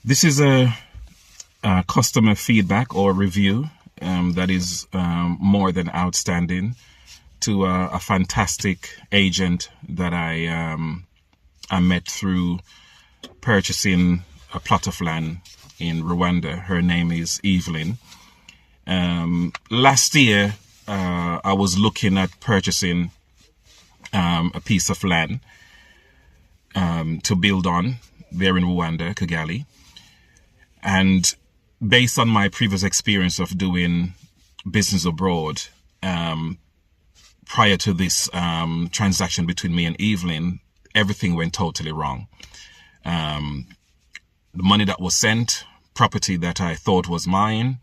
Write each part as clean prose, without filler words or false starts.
This is a customer feedback or review that is more than outstanding to a fantastic agent that I met through purchasing a plot of land in Rwanda. Her name is Evelyn. Last year, I was looking at purchasing a piece of land to build on there in Rwanda, Kigali. And based on my previous experience of doing business abroad, prior to this transaction between me and Evelyn, everything went totally wrong. The money that was sent, property that I thought was mine,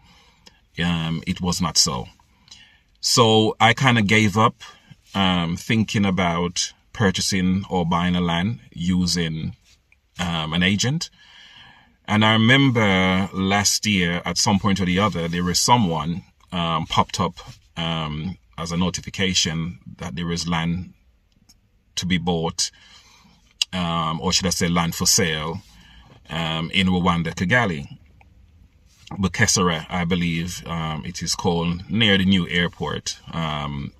it was not so. So I kind of gave up thinking about purchasing or buying a land using an agent. And I remember last year, at some point or the other, there was someone popped up as a notification that there is land to be bought, or should I say land for sale, in Rwanda, Kigali. Bukesera, I believe it is called, near the new airport.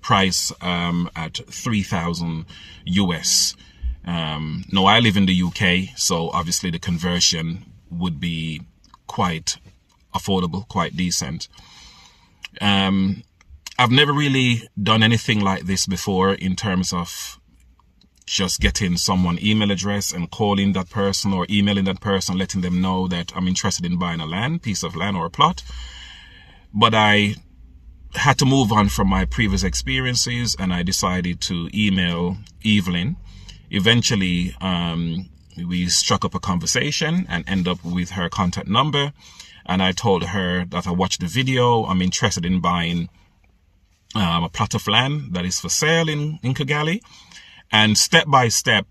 Price at 3,000 US. No, I live in the UK, so obviously the conversion would be quite affordable, quite decent. I've never really done anything like this before in terms of just getting someone email address and calling that person or emailing that person, letting them know that I'm interested in buying a piece of land or a plot. But I had to move on from my previous experiences, and I decided to email Evelyn. Eventually, we struck up a conversation and ended up with her contact number. And I told her that I watched the video. I'm interested in buying a plot of land that is for sale in Kigali. And step by step,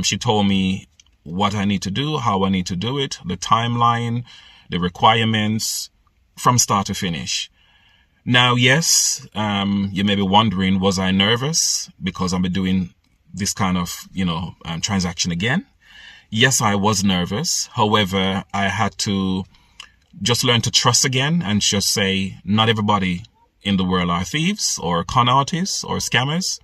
she told me what I need to do, how I need to do it, the timeline, the requirements, from start to finish. Now, yes, you may be wondering, was I nervous because I'll be doing this kind of, transaction again? Yes, I was nervous. However, I had to just learn to trust again and just say, not everybody in the world are thieves or con artists or scammers.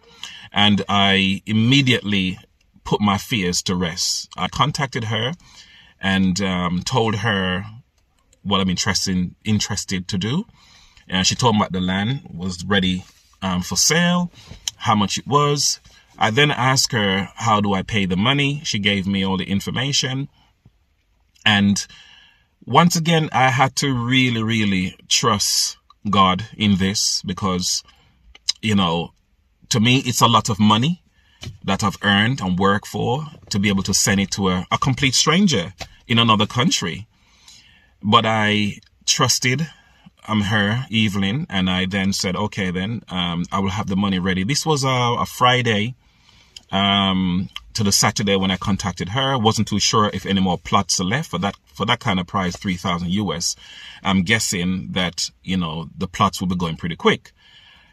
And I immediately put my fears to rest. I contacted her and told her what I'm interested to do. And she told me that the land was ready for sale, how much it was. I then asked her, how do I pay the money? She gave me all the information. And once again, I had to really, really trust God in this because, to me, it's a lot of money that I've earned and worked for to be able to send it to a complete stranger in another country. But I trusted her, Evelyn, and I then said, okay, then I will have the money ready. This was a Friday to the Saturday when I contacted her. Wasn't too sure if any more plots are left for that kind of price, 3,000 US. I'm guessing that, the plots will be going pretty quick.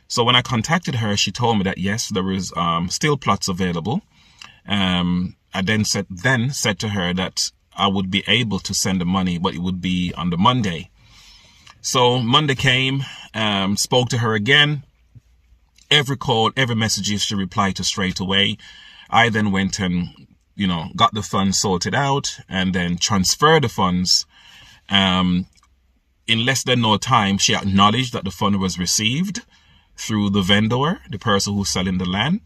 So when I contacted her, she told me that yes, there is still plots available. I then said to her that I would be able to send the money, but it would be on the Monday. So Monday came, spoke to her again. Every call, every message she replied to straight away. I then went and, got the funds sorted out and then transferred the funds. In less than no time, she acknowledged that the fund was received through the vendor, the person who's selling the land.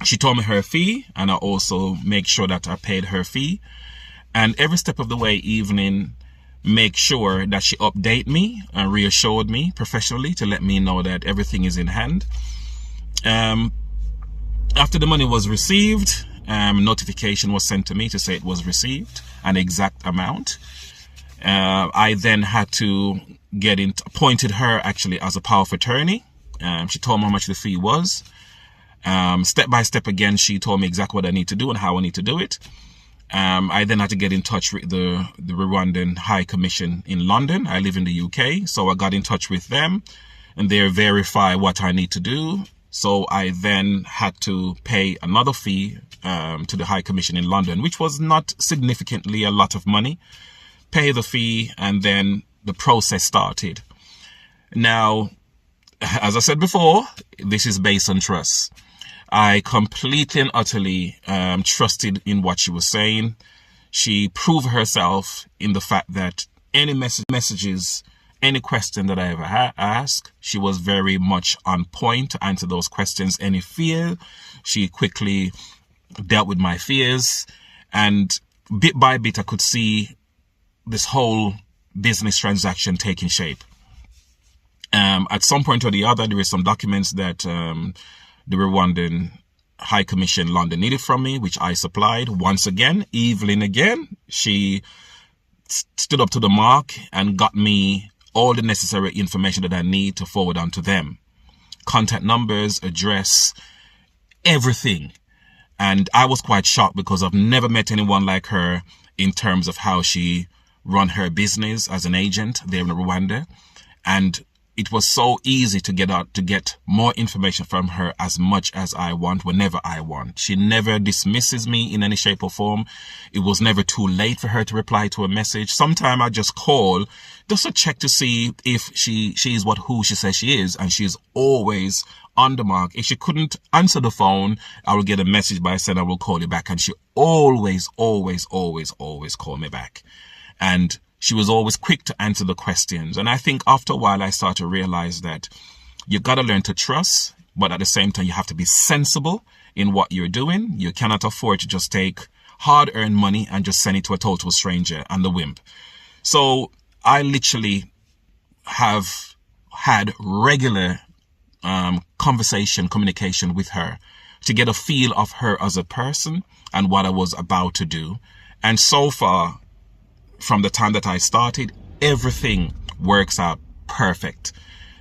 She told me her fee, and I also make sure that I paid her fee. And every step of the way, Evelyn make sure that she update me and reassured me professionally to let me know that everything is in hand. After the money was received, notification was sent to me to say it was received, an exact amount. I then had to appointed her actually as a power of attorney. She told me how much the fee was. Step by step again, she told me exactly what I need to do and how I need to do it. I then had to get in touch with the Rwandan High Commission in London. I live in the UK, so I got in touch with them and they verify what I need to do. So I then had to pay another fee to the High Commission in London, which was not significantly a lot of money. pay the fee, and then the process started. Now, as I said before, this is based on trust. I completely and utterly trusted in what she was saying. She proved herself in the fact that any messages, any question that I ever asked, she was very much on point to answer those questions. Any fear, she quickly dealt with my fears, and bit by bit I could see this whole business transaction taking shape. At some point or the other, there were some documents that the Rwandan High Commission London needed from me, which I supplied. Once again, Evelyn again, she stood up to the mark and got me all the necessary information that I need to forward on to them. Contact numbers, address, everything. And I was quite shocked because I've never met anyone like her in terms of how she run her business as an agent there in Rwanda. And it was so easy to get more information from her as much as I want, whenever I want. She never dismisses me in any shape or form. It was never too late for her to reply to a message. Sometimes I just call just to check to see if she is who she says she is, and she's always on the mark. If she couldn't answer the phone, I will get a message by saying I will call you back, and she always call me back. And she was always quick to answer the questions. And I think after a while, I started to realize that you got to learn to trust, but at the same time, you have to be sensible in what you're doing. You cannot afford to just take hard-earned money and just send it to a total stranger on the whim. So I literally have had regular communication with her to get a feel of her as a person and what I was about to do. And so far, from the time that I started, everything works out perfect.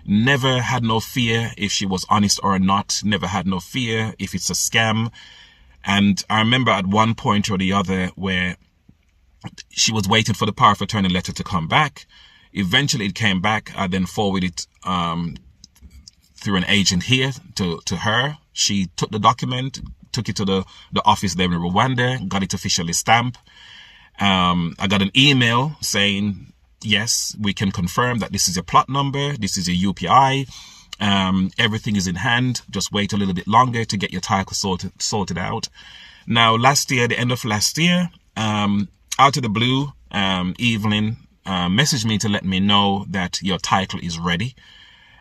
Never had no fear if she was honest or not. Never had no fear if it's a scam. And I remember at one point or the other where she was waiting for the power of attorney letter to come back. Eventually it came back. I then forwarded it through an agent here to her. She took the document, took it to the office there in Rwanda, got it officially stamped. I got an email saying, yes, we can confirm that this is your plot number, this is your UPI, everything is in hand, just wait a little bit longer to get your title sorted out. Now, last year, the end of last year, out of the blue, Evelyn messaged me to let me know that your title is ready,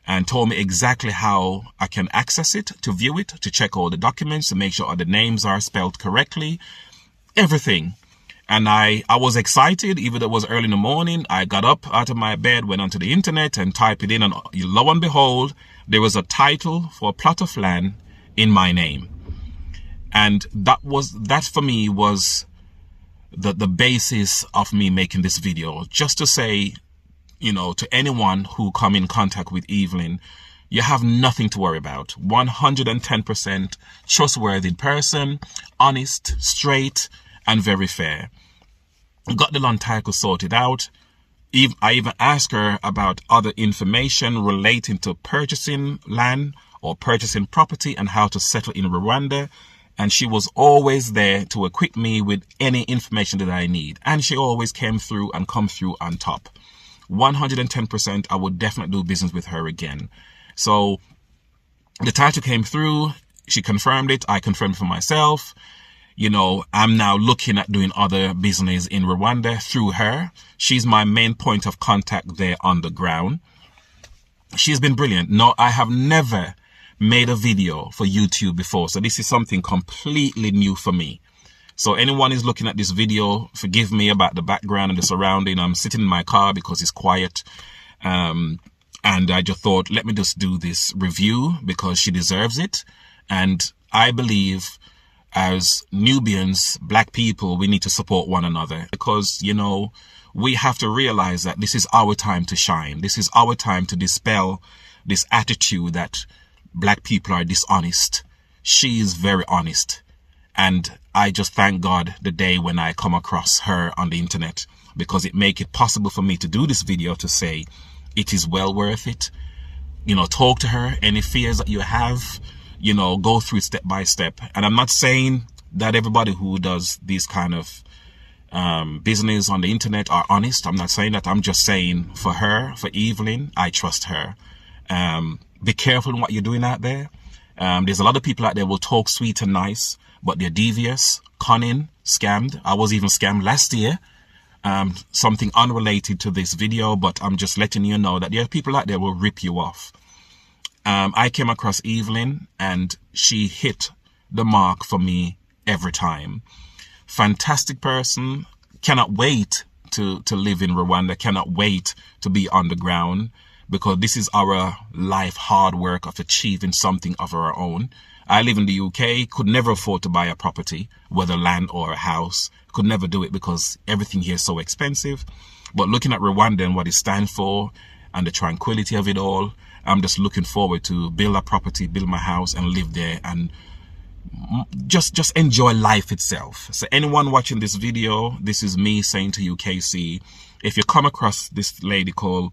and told me exactly how I can access it, to view it, to check all the documents, to make sure all the names are spelled correctly, everything. And I was excited, even though it was early in the morning. I got up out of my bed, went onto the internet and typed it in, and lo and behold, there was a title for a plot of land in my name. And that for me was the basis of me making this video, just to say, you know, to anyone who come in contact with Evelyn, you have nothing to worry about. 110% trustworthy person, honest, straight, and very fair. Got the land title sorted out. I even asked her about other information relating to purchasing land or purchasing property and how to settle in Rwanda. And she was always there to equip me with any information that I need. And she always came through and come through on top. 110%, I would definitely do business with her again. So the title came through. She confirmed it. I confirmed for myself. You know, I'm now looking at doing other business in Rwanda through her. She's my main point of contact there on the ground. She's been brilliant. No, I have never made a video for YouTube before, so this is something completely new for me. So anyone is looking at this video, forgive me about the background and the surrounding. I'm sitting in my car because it's quiet. And I just thought, let me just do this review because she deserves it. And I believe as Nubians, black people, we need to support one another because, you know, we have to realize that this is our time to shine. This is our time to dispel this attitude that black people are dishonest. She is very honest. And I just thank God the day when I come across her on the internet, because it make it possible for me to do this video to say it is well worth it. You know, talk to her, any fears that you have, you know, go through it step by step. And I'm not saying that everybody who does these kind of business on the internet are honest. I'm not saying that. I'm just saying for her, for Evelyn, I trust her. Be careful in what you're doing out there. There's a lot of people out there will talk sweet and nice, but they're devious, cunning, scammed. I was even scammed last year. Something unrelated to this video, but I'm just letting you know that there are people out there will rip you off. I came across Evelyn and she hit the mark for me every time. Fantastic person. Cannot wait to live in Rwanda. Cannot wait to be on the ground, because this is our life hard work of achieving something of our own. I live in the UK, could never afford to buy a property, whether land or a house. Could never do it because everything here is so expensive. But looking at Rwanda and what it stands for and the tranquility of it all, I'm just looking forward to build a property, build my house and live there and just enjoy life itself. So anyone watching this video, this is me saying to you, KC, if you come across this lady called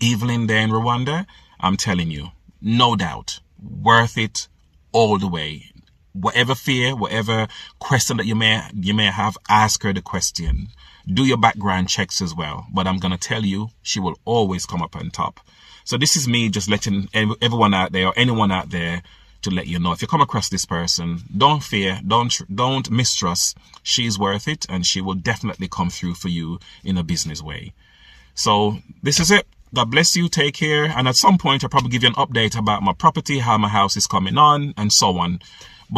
Evelyn there in Rwanda, I'm telling you, no doubt, worth it all the way. Whatever fear, whatever question that you may have, ask her the question. Do your background checks as well. But I'm going to tell you, she will always come up on top. So this is me just letting everyone out there or anyone out there to let you know, if you come across this person, don't fear, don't mistrust. She's worth it and she will definitely come through for you in a business way. So this is it. God bless you. Take care. And at some point, I'll probably give you an update about my property, how my house is coming on and so on.